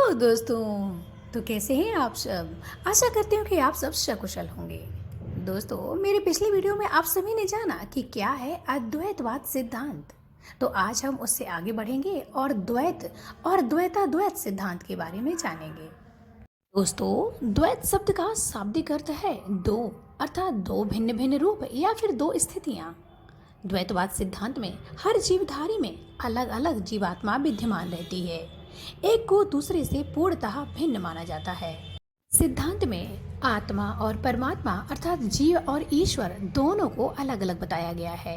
Hello दोस्तों। तो कैसे हैं आप सब? आशा करती हूँ कि आप सब सकुशल होंगे। दोस्तों, मेरे पिछले वीडियो में आप सभी ने जाना कि क्या है अद्वैतवाद सिद्धांत। तो आज हम उससे आगे बढ़ेंगे और द्वैत और द्वैताद्वैत सिद्धांत के बारे में जानेंगे। दोस्तों, द्वैत शब्द का शाब्दिक अर्थ है दो, अर्थात दो भिन्न भिन्न रूप या फिर दो स्थितियाँ। द्वैतवाद सिद्धांत में हर जीवधारी में अलग अलग जीवात्मा विद्यमान रहती है। एक को दूसरे से पूर्णतः भिन्न माना जाता है। सिद्धांत में आत्मा और परमात्मा अर्थात जीव और ईश्वर दोनों को अलग अलग बताया गया है।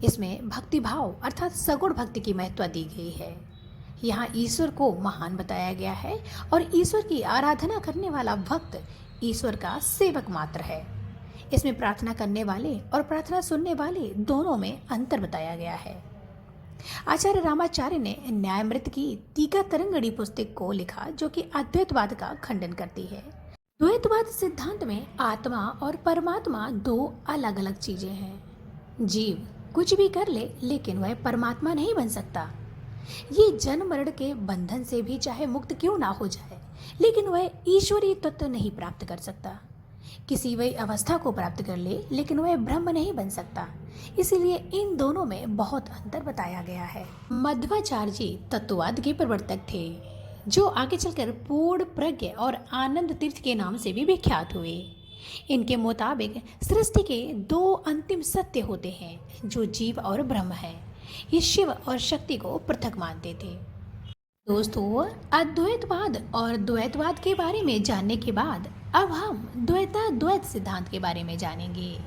इसमें भक्ति भाव अर्थात सगुण भक्ति की महत्व दी गई है। यहाँ ईश्वर को महान बताया गया है और ईश्वर की आराधना करने वाला भक्त ईश्वर का सेवक मात्र है। इसमें प्रार्थना करने वाले और प्रार्थना सुनने वाले दोनों में अंतर बताया गया है। आचार्य रामाचार्य ने न्यायमृत की टीका तरंगड़ी पुस्तक को लिखा, जो कि अद्वैतवाद का खंडन करती है। द्वैतवाद सिद्धांत में आत्मा और परमात्मा दो अलग अलग चीजें हैं। जीव कुछ भी कर ले लेकिन वह परमात्मा नहीं बन सकता। ये जन्म मरण के बंधन से भी चाहे मुक्त क्यों ना हो जाए, लेकिन वह ईश्वरीय तत्व नहीं प्राप्त कर सकता। किसी वही अवस्था को प्राप्त कर ले लेकिन वह ब्रह्म नहीं बन सकता। इसीलिए इन दोनों में बहुत अंतर बताया गया है। मध्वाचार्य जी तत्ववाद के प्रवर्तक थे, जो आगे चलकर पूर्ण प्रज्ञ और आनंद तीर्थ के नाम से भी विख्यात हुए। इनके मुताबिक सृष्टि के दो अंतिम सत्य होते हैं, जो जीव और ब्रह्म है। ये शिव और शक्ति को पृथक मानते थे। दोस्तों, अद्वैतवाद और द्वैतवाद के बारे में जानने के बाद अब हम द्वैताद्वैत सिद्धांत के बारे में जानेंगे।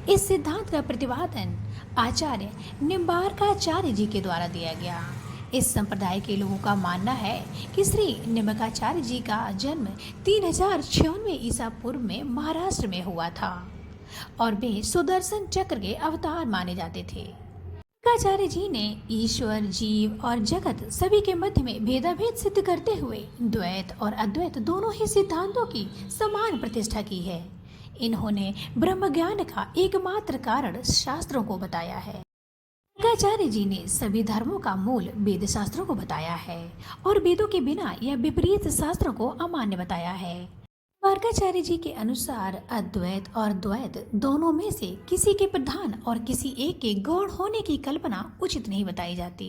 इस सिद्धांत का प्रतिपादन आचार्य निम्बार्काचार्य जी के द्वारा दिया गया। इस संप्रदाय के लोगों का मानना है कि श्री निम्बार्काचार्य जी का जन्म 3096 ईसा पूर्व में महाराष्ट्र में हुआ था और वे सुदर्शन चक्र के अवतार माने जाते थे। आचार्य जी ने ईश्वर, जीव और जगत सभी के मध्य में भेदाभेद सिद्ध करते हुए द्वैत और अद्वैत दोनों ही सिद्धांतों की समान प्रतिष्ठा की है। इन्होंने ब्रह्म ज्ञान का एकमात्र कारण शास्त्रों को बताया है। आचार्य जी ने सभी धर्मों का मूल वेद शास्त्रों को बताया है और वेदों के बिना या विपरीत शास्त्रों को अमान्य बताया है। वार्काचार्य जी के अनुसार अद्वैत और द्वैत दोनों में से किसी के प्रधान और किसी एक के गौण होने की कल्पना उचित नहीं बताई जाती।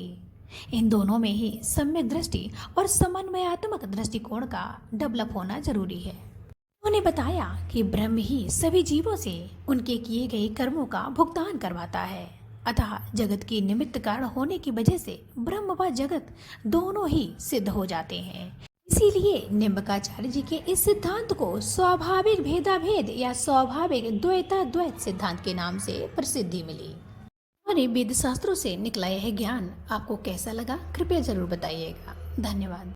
इन दोनों में ही सम्यक दृष्टि और समन्वयात्मक दृष्टिकोण का डेवलप होना जरूरी है। उन्होंने बताया कि ब्रह्म ही सभी जीवों से उनके किए गए कर्मों का भुगतान करवाता है। अतः जगत की निमित्त कारण होने की वजह से ब्रह्म व जगत दोनों ही सिद्ध हो जाते हैं। इसीलिए निम्बार्काचार्य जी के इस सिद्धांत को स्वाभाविक भेदाभेद या स्वाभाविक द्वैताद्वैत सिद्धांत के नाम से प्रसिद्धि मिली। हमारे वेद शास्त्रों से निकला यह ज्ञान आपको कैसा लगा, कृपया जरूर बताइएगा। धन्यवाद।